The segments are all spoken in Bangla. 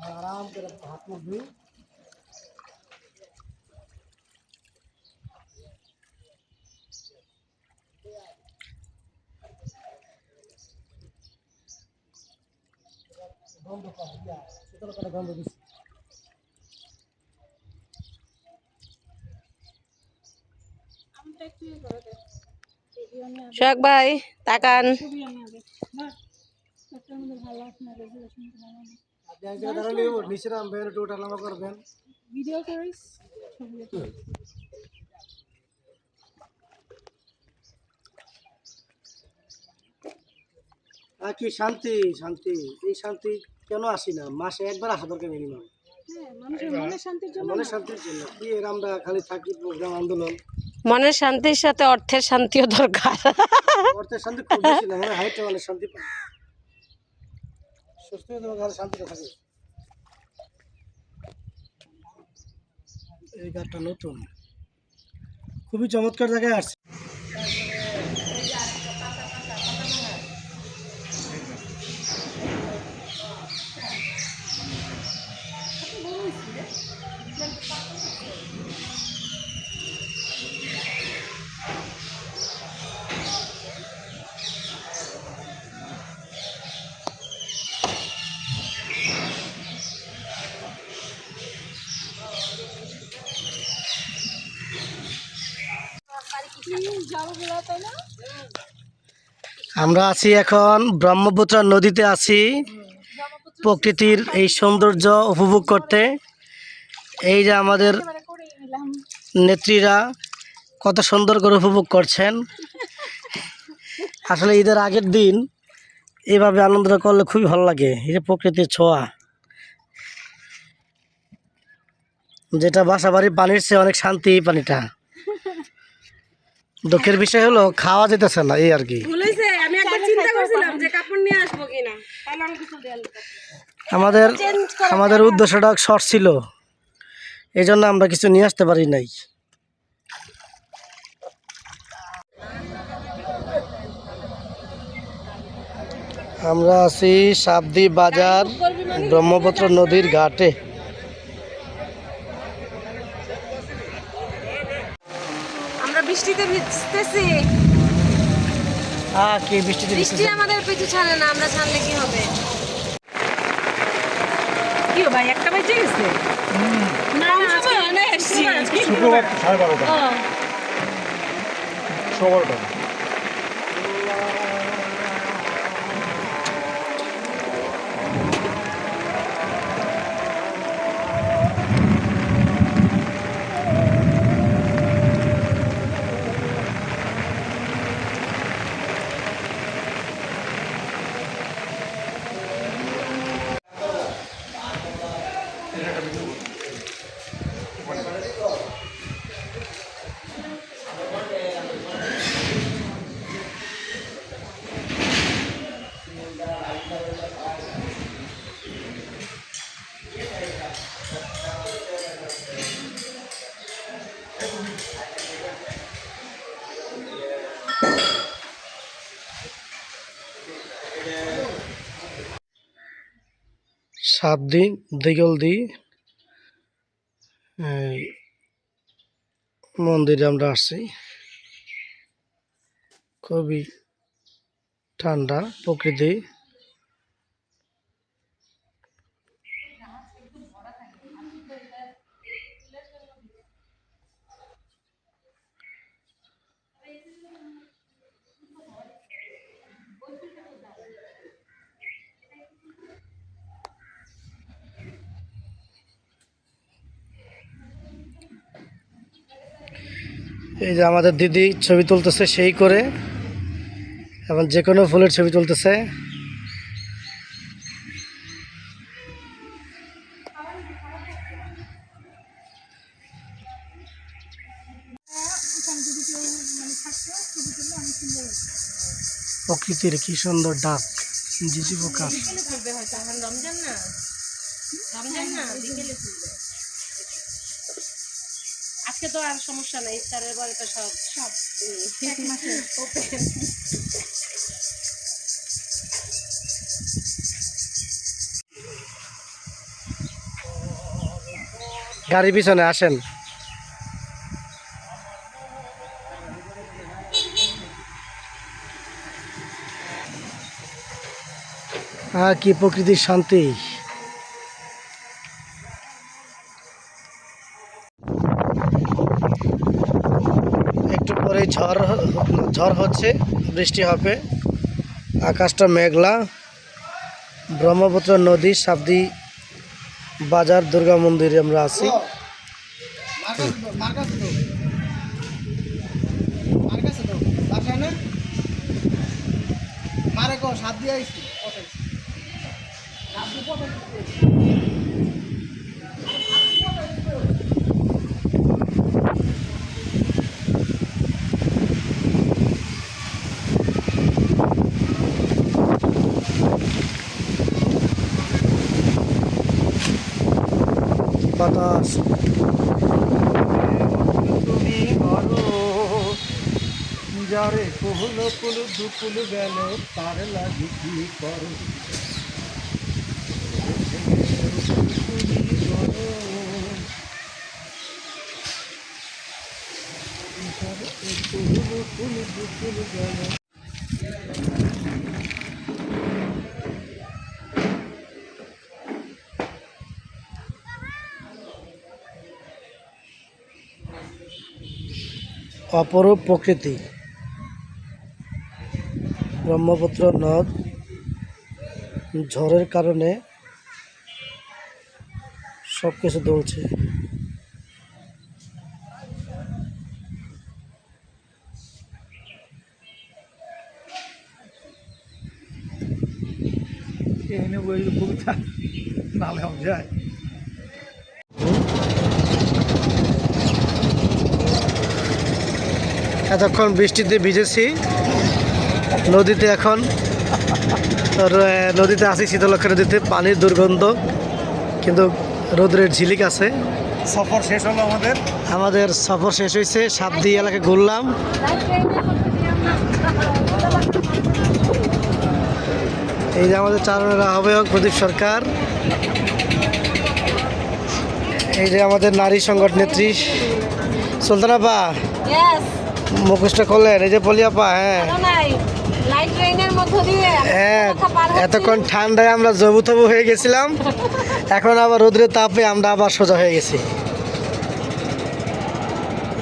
आराम कर हाथ में भी गंध का दिया इतना का गंध दिस শোক ভাই তাকান। आप जगह धरा ले नीचे नाम बेन टोटल नाम कर बेन ভিডিও করিস কি শান্তি শান্তি এই শান্তি কেন আসি না মাসে একবার আসা দরকার মিনিমাম মানুষের মনের শান্তির জন্য মনের শান্তির জন্য কি এর আমরা খালি থাকি প্রোগ্রাম আন্দোলন মনের শান্তির সাথে অর্থের শান্তিও দরকার। অর্থের শান্তি খুব বেশি না মানে হাইটে মানে শান্তি পাই সুস্থ হয়ে তোমার ঘরে শান্তিটা থাকে এই গাছটা নতুন খুবই চমৎকার জায়গায় আসছে আমরা আছি এখন ব্রহ্মপুত্র নদীতে আছি প্রকৃতির এই সৌন্দর্য উপভোগ করতে এই যে আমাদের নেত্রীরা কত সুন্দর করে উপভোগ করছেন আসলে ঈদের আগের দিন এইভাবে আনন্দ করলে খুবই ভালো লাগে এই যে প্রকৃতির ছোঁয়া যেটা বাসাবাড়ির পানির চেয়ে অনেক শান্তি এই পানিটা দুঃখের বিষয় হলো খাওয়া যেতেছে না এই আর কি আমি একবার চিন্তা করছিলাম যে কাপড় নিয়ে আসবো কিনা তাহলে আমি কিছু দেন আমাদের উদ্দেশ্যটা শর্ট ছিল এই জন্য আমরা কিছু নিয়ে আসতে পারি নাই আমরা আছি সাবদি বাজার ব্রহ্মপুত্র নদীর ঘাটে আমরা বৃষ্টিতে ভিজতেছি। কি বৃষ্টিতে বৃষ্টি আমাদের পিছু ছাড়ে না, আমরা ছাড়লে কি হবে? কি ভাই একটা বেজে গেছে না আজকে অনেক আসছি শুক্রবার 12:30 12:30 সাবদি দিগলদি মন্দিরে আমরা আসছি খুবই ঠান্ডা প্রকৃতি এই যে আমাদের দিদি ছবি তুলতেছে সেই করে এবং যে কোনো ফুলের ছবি তুলতেছে প্রকৃতির কি সুন্দর ডাক ঝিঝি পোকা রমজান না রমজান না বিকেলে ফুলবে। আজকে তো আর সমস্যা নাই, ইফতারের পরে তো সব সব এক মাসে ওপেন। গাড়ি পিছনে আসেন। কি প্রকৃতির শান্তি। একটু পরে ঝড় হচ্ছে, বৃষ্টি হবে। আকাশটা মেঘলা। ব্রহ্মপুত্র নদী, সাবদি বাজার, দুর্গা মন্দিরে আমরা আছি। বাতাস তুমি বড় যারে কুল কুল দুকুল গেল তার লাগি কি করো তুমি বড় কুল কুল দুকুল গেল। অপরূপ প্রকৃতি। ব্রহ্মপুত্র নদ ঝড়ের কারণে সব কিছু দুলছে। এতক্ষণ বৃষ্টিতে ভিজেছি, নদীতে এখন নদীতে আসি, শীতলক্ষা নদীতে পানির দুর্গন্ধ, কিন্তু রোদ্রের ঝিলিক আছে। সফর শেষ হলো আমাদের সফর শেষ হয়েছে, সাবদি এলাকায় ঘুরলাম। এই যে আমাদের চারণের আহ্বায়ক প্রদীপ সরকার, এই যে আমাদের নারী সংগঠন নেত্রী সুলতানা পা, মুখোশটা করলেন, এই যে পলিয়াপা। হ্যাঁ হ্যাঁ, এতক্ষণ ঠান্ডায় আমরা জবুতবু হয়ে গেছিলাম, এখন আবার রোদ্রের তাপে আমরা আবার সোজা হয়ে গেছি।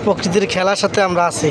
প্রকৃতির খেলার সাথে আমরা আছি।